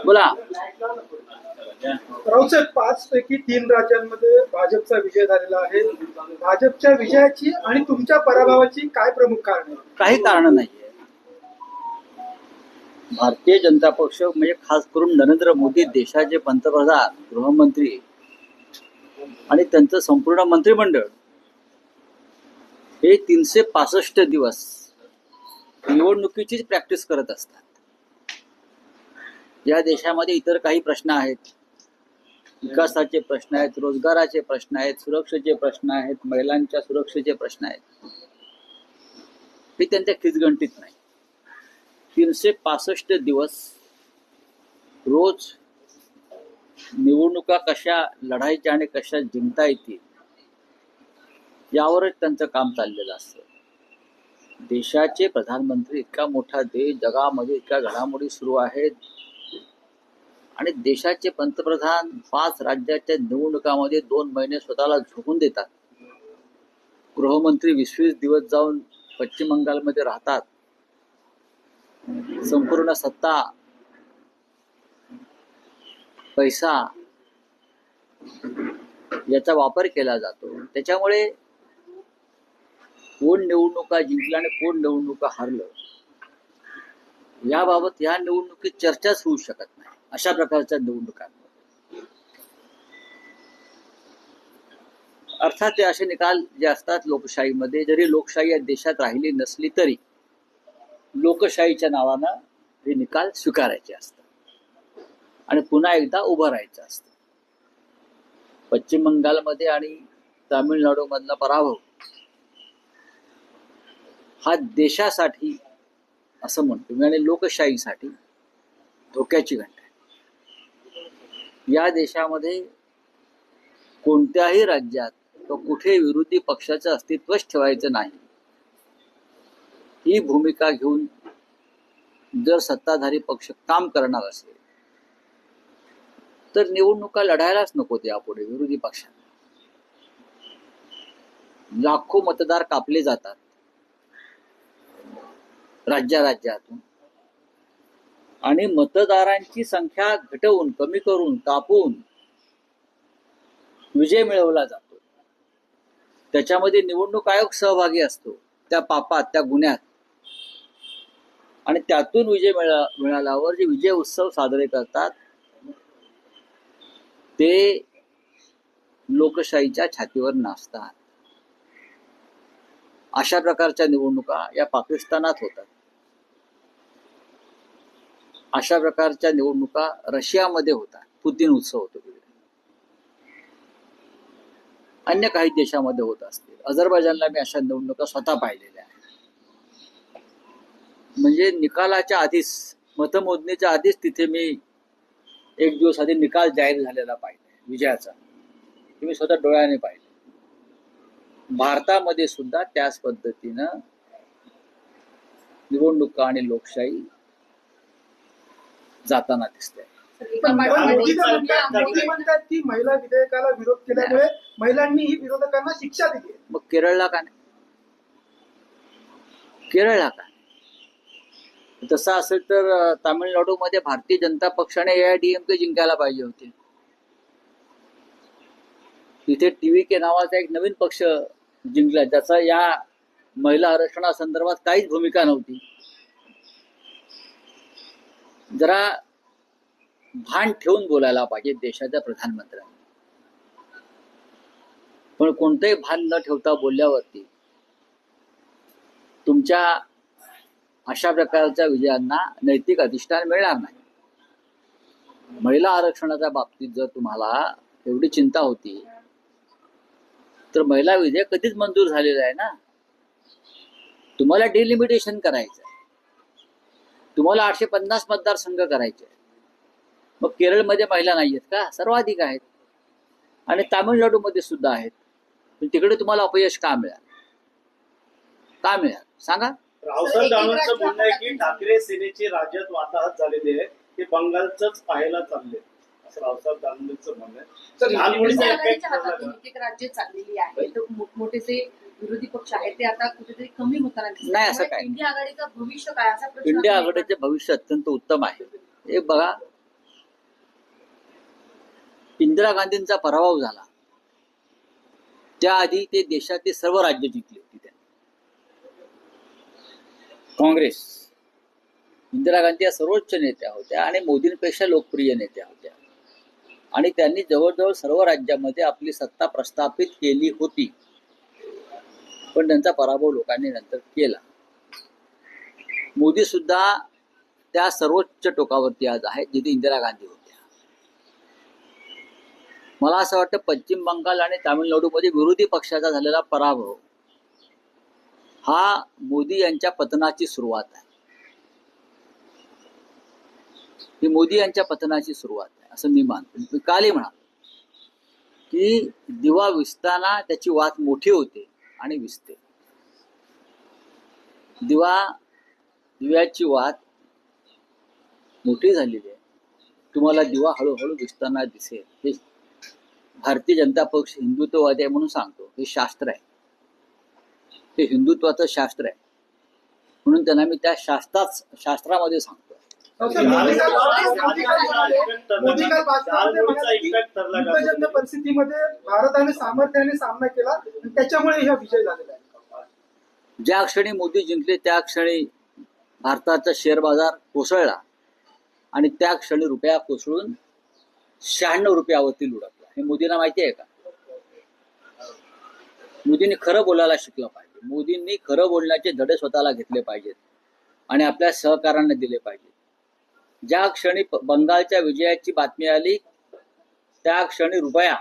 बोला. राऊसाहेब, 5 पैकी 3 राज्यांमध्ये भाजपचा विजय झालेला आहे. भाजपच्या विजयाची आणि तुमच्या पराभवाची काय प्रमुख कारण आहे? काही कारण नाहीये. भारतीय जनता पक्ष म्हणजे खास करून नरेंद्र मोदी देशाचे पंतप्रधान, गृहमंत्री आणि त्यांचं संपूर्ण मंत्रिमंडळ हे 365 दिवस निवडणुकीचीच प्रॅक्टिस करत असतात. या देशामध्ये इतर काही प्रश्न आहेत, विकासाचे प्रश्न आहेत, रोजगाराचे प्रश्न आहेत, सुरक्षेचे प्रश्न आहेत, महिलांच्या सुरक्षेचे प्रश्न आहेत, हे त्यांच्या खिचगणतीत नाही. 365 दिवस रोज निवडणुका कशा लढायच्या आणि कशा जिंकता येतील यावरच त्यांचं काम चाललेलं असतं. देशाचे प्रधानमंत्री, इतका मोठा देश, जगामध्ये इतक्या घडामोडी सुरू आहेत आणि देशाचे पंतप्रधान 5 राज्याच्या निवडणुकामध्ये 2 महिने स्वतःला झोकून देतात. गृहमंत्री 20-20 दिवस जाऊन पश्चिम बंगालमध्ये राहतात. संपूर्ण सत्ता, पैसा याचा वापर केला जातो. त्याच्यामुळे कोण निवडणुका जिंकला आणि कोण निवडणुका हरलं याबाबत या निवडणुकीत चर्चाच होऊ शकत नाही. अशा प्रकारच्या निवडणुकांमध्ये अर्थात ते असे निकाल जे असतात लोकशाहीमध्ये, जरी लोकशाही या देशात राहिली नसली तरी लोकशाहीच्या नावानं हे निकाल स्वीकारायचे असतात आणि पुन्हा एकदा उभं राहायचं असतं. पश्चिम बंगालमध्ये आणि तामिळनाडू मधला पराभव हा देशासाठी असं म्हणतो मी आणि लोकशाहीसाठी धोक्याची घंटा आहे. या देशामध्ये कोणत्याही राज्यात तो कुठे विरोधी पक्षाचं अस्तित्वच ठेवायचं नाही, ही भूमिका घेऊन जर सत्ताधारी पक्ष काम करणार असेल तर निवडणुका लढायलाच नको यापुढे विरोधी पक्षांना. लाखो मतदार कापले जातात राज्यातून आणि मतदारांची संख्या घटवून, कमी करून, कापून विजय मिळवला जातो. त्याच्यामध्ये निवडणूक आयोग सहभागी असतो त्या पापात, त्या गुन्ह्यात, आणि त्यातून विजय मिळाल्यावर जे विजय उत्सव साजरे करतात ते लोकशाहीच्या छातीवर नाचतात. अशा प्रकारच्या निवडणुका या पाकिस्तानात होतात. अशा प्रकारच्या निवडणुका रशियामध्ये होतात, पुतीन उत्सव होतो. अन्य काही देशामध्ये होत असतील. अझरबैजानला मी अशा निवडणुका स्वतः पाहिलेल्या आहेत. म्हणजे निकालाच्या आधीच, मतमोजणीच्या आधीच तिथे मी 1 दिवस आधी निकाल जाहीर झालेला पाहिजे विजयाचा, मी स्वतः डोळ्याने पाहिले. भारतामध्ये सुद्धा त्याच पद्धतीनं निवडणुका आणि लोकशाही जाताना दिसते. मोदी म्हणतात की महिला विधेयकाला विरोध केल्यामुळे महिलांनी ही विरोधकांना शिक्षा दिली. मग केरळला का नाही? केरळला का? तसं असेल तर तामिळनाडूमध्ये भारतीय जनता पक्षाने AIADMK जिंकायला पाहिजे होते. तिथे TVK नावाचा एक नवीन पक्ष जिंकला, ज्याचा या महिला आरक्षणासंदर्भात काहीच भूमिका नव्हती. जरा भान ठेवून बोलायला पाहिजे देशाच्या प्रधानमंत्र्यांनी. पण कोणतंही भान न ठेवता बोलल्यावरती तुमच्या अशा प्रकारच्या विजयांना नैतिक अधिष्ठान मिळणार नाही. महिला आरक्षणाच्या बाबतीत जर तुम्हाला एवढी चिंता होती तर महिला विधेयक कधीच मंजूर झालेलं आहे ना. तुम्हाला डिलिमिटेशन करायचं आहे, तुम्हाला 850 मतदारसंघ करायचे. मग केरळमध्ये महिला नाही आहेत का? सर्वाधिक आहेत. आणि तामिळनाडूमध्ये सुद्धा आहेत. पण तिकडे तुम्हाला अपयश का मिळालं? का मिळालं सांगा? रावसाहेब दानवेंचं म्हणणं आहे की ठाकरे सेनेची राज्यात वाताहत झालेली आहे, ते बंगालच पाहायला चालले, असं रावसाहेब दानवेंचं म्हणणं आहे. राज्य चाललेली आहे, तर मोठमोठे जे विरोधी पक्ष आहेत ते आता कुठेतरी कमी होताना दिसतात. नाही, असं काय. इंडिया आघाडीचं भविष्य काय? असा प्रश्न. इंडिया आघाडीचे भविष्य अत्यंत उत्तम आहे. हे बघा, इंदिरा गांधींचा पराभव झाला त्याआधी ते देशातले सर्व राज्य जिंकली होती त्यांनी. काँग्रेस, इंदिरा गांधी या सर्वोच्च नेत्या होत्या आणि मोदींपेक्षा लोकप्रिय नेत्या होत्या आणि त्यांनी जवळजवळ सर्व राज्यामध्ये आपली सत्ता प्रस्थापित केली होती, पण त्यांचा पराभव लोकांनी नंतर केला. मोदी सुद्धा त्या सर्वोच्च टोकावरती आज आहेत जिथे इंदिरा गांधी होत्या. मला असं वाटतं पश्चिम बंगाल आणि तामिळनाडूमध्ये विरोधी पक्षाचा झालेला पराभव हा मोदी यांच्या पतनाची सुरुवात आहे. ही मोदी यांच्या पतनाची सुरुवात आहे असं मी मानतो. मी कालही म्हणालो की दिवा विसताना त्याची वात मोठी होते आणि विसते. दिव्याची वात मोठी झालेली आहे, तुम्हाला दिवा हळूहळू विसताना दिसेल. हे भारतीय जनता पक्ष हिंदुत्ववादी आहे म्हणून सांगतो. हे शास्त्र आहे, हे हिंदुत्वाचं शास्त्र आहे, म्हणून त्यांना मी त्या शास्त्रामध्ये सांगतो. मोदी काल भाषणामध्ये म्हणाले की युद्धजन्य परिस्थितीमध्ये भारताने सामर्थ्याने सामना केला आणि त्याच्यामुळे हा विजय झालेला आहे. ज्या क्षणी मोदी जिंकले त्या क्षणी भारताचा शेअर बाजार कोसळला आणि त्या क्षणी रुपया कोसळून 96 रुपयावरती लुढकला. हे मोदींना माहिती आहे का? मोदींनी खरं बोलायला शिकलं पाहिजे. मोदींनी खरं बोलण्याचे धडे स्वतःला घेतले पाहिजेत आणि आपल्या सहकाऱ्यांना दिले पाहिजेत. ज्या क्षणी बंगालच्या विजयाची बातमी आली त्या क्षणी रुपया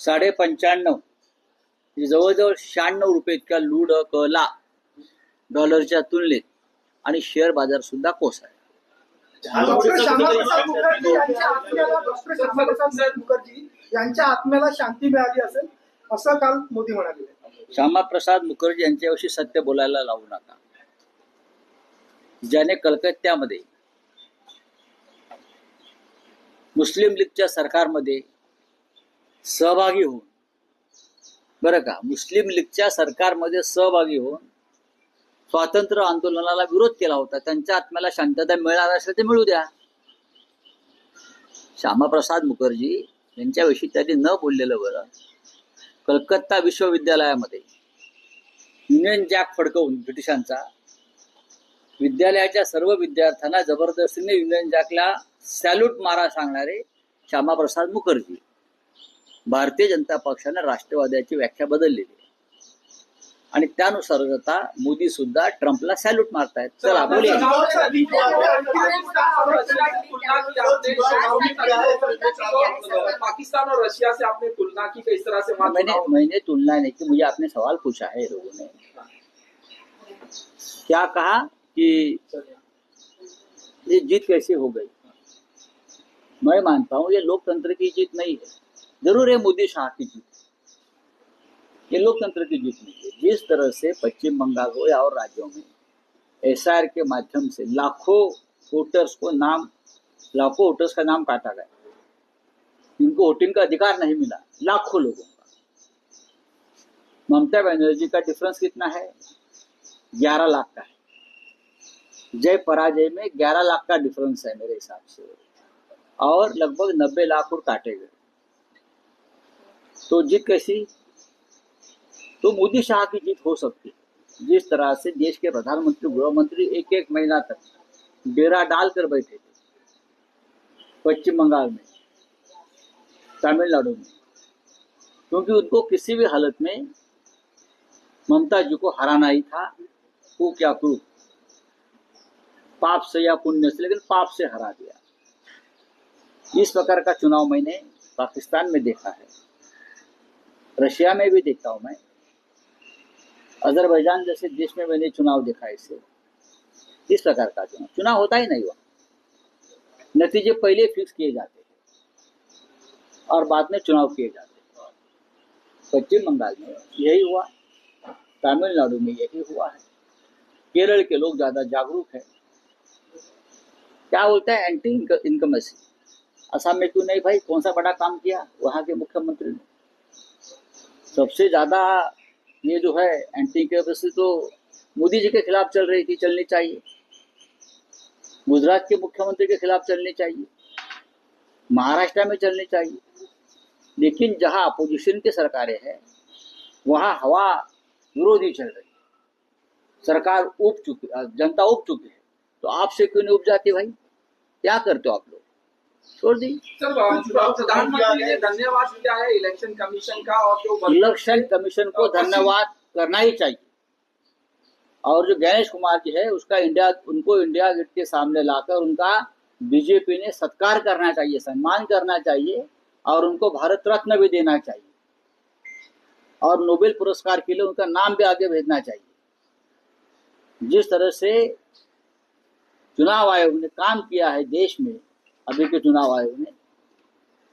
95.5 जवळजवळ 96 रुपये इतका लुढकला डॉलरच्या तुलनेत आणि शेअर बाजार सुद्धा कोसळला. डॉक्टर श्यामाप्रसाद मुखर्जी यांच्या आत्म्याला शांती मिळाली असेल असं काल मोदी म्हणाले. श्यामाप्रसाद मुखर्जी यांच्याविषयी सत्य बोलायला लावू नका. ज्याने कलकत्त्यामध्ये मुस्लिम लीगच्या सरकारमध्ये सहभागी होऊन, बरं का, मुस्लिम लीगच्या सरकारमध्ये सहभागी होऊन स्वातंत्र्य आंदोलनाला विरोध केला होता, त्यांच्या आत्म्याला शांतता मिळणार असेल ते मिळू द्या. श्यामाप्रसाद मुखर्जी यांच्याविषयी त्यांनी न बोललेलं बरं. कलकत्ता विश्वविद्यालयामध्ये युनियन जॅक फडकवून ब्रिटिशांचा विद्यालयाच्या सर्व विद्यार्थ्यांना जबरदस्तीने युनियन जॅकला सॅल्यूट मारा सांगणारे श्यामाप्रसाद मुखर्जी. भारतीय जनता पक्षाने राष्ट्रवाद्याची व्याख्या बदललेली आहे आणि त्यानुसार आता मोदी सुद्धा ट्रम्पला सॅल्यूट मारतायत. चला बोलूया. पाकिस्तान और रशिया से आपने तुलना की, किस तरह से मैंने तुलना नहीं की. मुझे आपने सवाल पूछा है, लोगों ने क्या कहा कि ये जीत कैसे हो गई. मैं मानता हूं ये लोकतंत्र की जीत नहीं है. जरूर है मोदी शाह की जीत, ये लोकतंत्र की जीत नहीं है. जिस तरह से पश्चिम बंगाल हो या और राज्यों में एसआईआर के माध्यम से लाखों वोटर्स का नाम काटा गया, इनको वोटिंग का अधिकार नहीं मिला, लाखों लोगों का. ममता बनर्जी का डिफरेंस कितना है? 11 लाख का है. जय पराजय में 11 लाख का डिफरेंस है मेरे हिसाब से, और लगभग 90 लाख और काटे गए. तो जीत कैसी? तो मोदी शाह की जीत हो सकती है. जिस तरह से देश के प्रधानमंत्री, गृह मंत्री एक महीना तक डेरा डालकर बैठे थे पश्चिम बंगाल में, तमिलनाडु में, क्योंकि उनको किसी भी हालत में ममता जी को हराना ही था. वो क्या करूं, पाप से या पुण्य से, लेकिन पाप से हरा दिया. इस प्रकार का चुनाव मैंने पाकिस्तान में देखा है, रशिया में भी देखता हूं मैं, अजरबैजान जैसे देश में मैंने चुनाव देखा. इस प्रकार का चुनाव होता ही नहीं हुआ. नतीजे पहले फिक्स किए जाते हैं और बाद में चुनाव किए जाते हैं. पश्चिम बंगाल में यही हुआ, तमिलनाडु में यही हुआ है. केरल के लोग ज्यादा जागरूक है. क्या बोलते हैं, एंटी इनकमेसी. असम में क्यों नहीं भाई, कौन सा बड़ा काम किया वहां के मुख्यमंत्री ने? सबसे ज्यादा ये जो है एंटी इनकमेसी तो मोदी जी के खिलाफ चल रही थी, चलनी चाहिए. गुजरात के मुख्यमंत्री के खिलाफ चलनी चाहिए. महाराष्ट्र में चलनी चाहिए, लेकिन जहां अपोजिशन की सरकारें हैं वहां हवा विरोधी चल रही है, सरकार उब चुकी, जनता उब चुकी है, तो आपसे क्यों नहीं उब जाती भाई? क्या करते हो आप लोग? छोड़ दी। सर प्रधानमंत्री ने धन्यवाद दिया है इलेक्शन कमीशन का और जो इलेक्शन कमीशन को धन्यवाद करना ही चाहिए, और जो गणेश कुमार जी है उनको इंडिया गेट के सामने लाकर उनका बीजेपी ने सत्कार करना चाहिए, सम्मान करना चाहिए, और उनको भारत रत्न भी देना चाहिए, और नोबेल पुरस्कार के लिए उनका नाम भी आगे भेजना चाहिए। जिस तरह से चुनाव आयोग ने काम किया है देश में, अभी के चुनाव आयोग ने,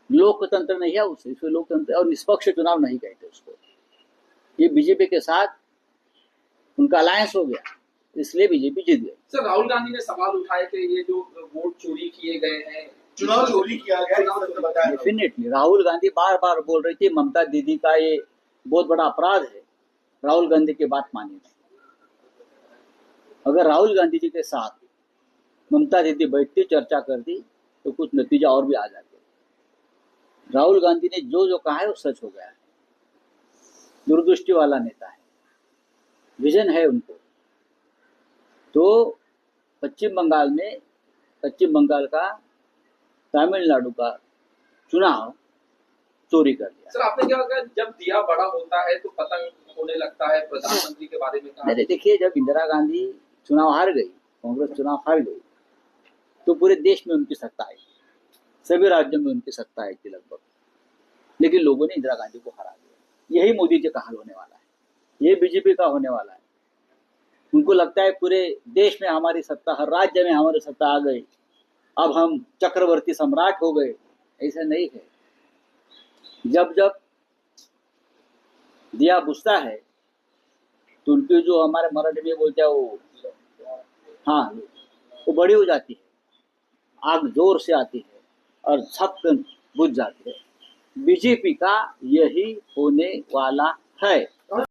लोकतंत्र नहीं है उसे, इसको लोकतंत्र और निष्पक्ष चुनाव नहीं कहते उसको। ये बीजेपी के साथ उनका अलायंस हो गया, इसलिए बीजेपी जीत गई। सर राहुल गांधी ने सवाल उठाए कि ये जो वोट चोरी किए गए हैं, चुनाव चोरी किया गया, डेफिनेटली राहुल गांधी बार बार बोल रही थी ममता दीदी का ये बहुत बड़ा अपराध है, राहुल गांधी की बात मानी नहीं। अगर राहुल गांधी जी के साथ ममता दीदी बैठती, चर्चा करती, तो कुछ नतीजा और भी आ जाते। राहुल गांधी ने जो जो कहा है वो सच हो गया है। दूरदृष्टि वाला नेता है, विजन है उनको। तो पश्चिम बंगाल का तमिलनाडु का चुनाव चोरी कर लिया। सर आपने क्या कहा, जब दिया बड़ा होता है तो पतंग होने लगता है, प्रधानमंत्री के बारे में कहा। नहीं, देखिए, जब इंदिरा गांधी चुनाव हार गई, कांग्रेस चुनाव हार गई, तो पूरे देश में उनकी सत्ता आई, सभी राज्यों में उनकी सत्ता आई थी लगभग, लेकिन लोगों ने इंदिरा गांधी को हरा दिया। यही मोदी जी का हाल होने वाला है, ये बीजेपी का होने वाला है। उनको लगता है पूरे देश में हमारी सत्ता, हर राज्य में हमारी सत्ता आ गई, अब हम चक्रवर्ती सम्राट हो गए। ऐसा नहीं है। जब जब दिया बुझता है तो उनकी जो हमारे मराठी में बोलते हैं वो बड़ी हो जाती है, आग जोर से आती है और छप बुझ जाती है। बीजेपी का यही होने वाला है।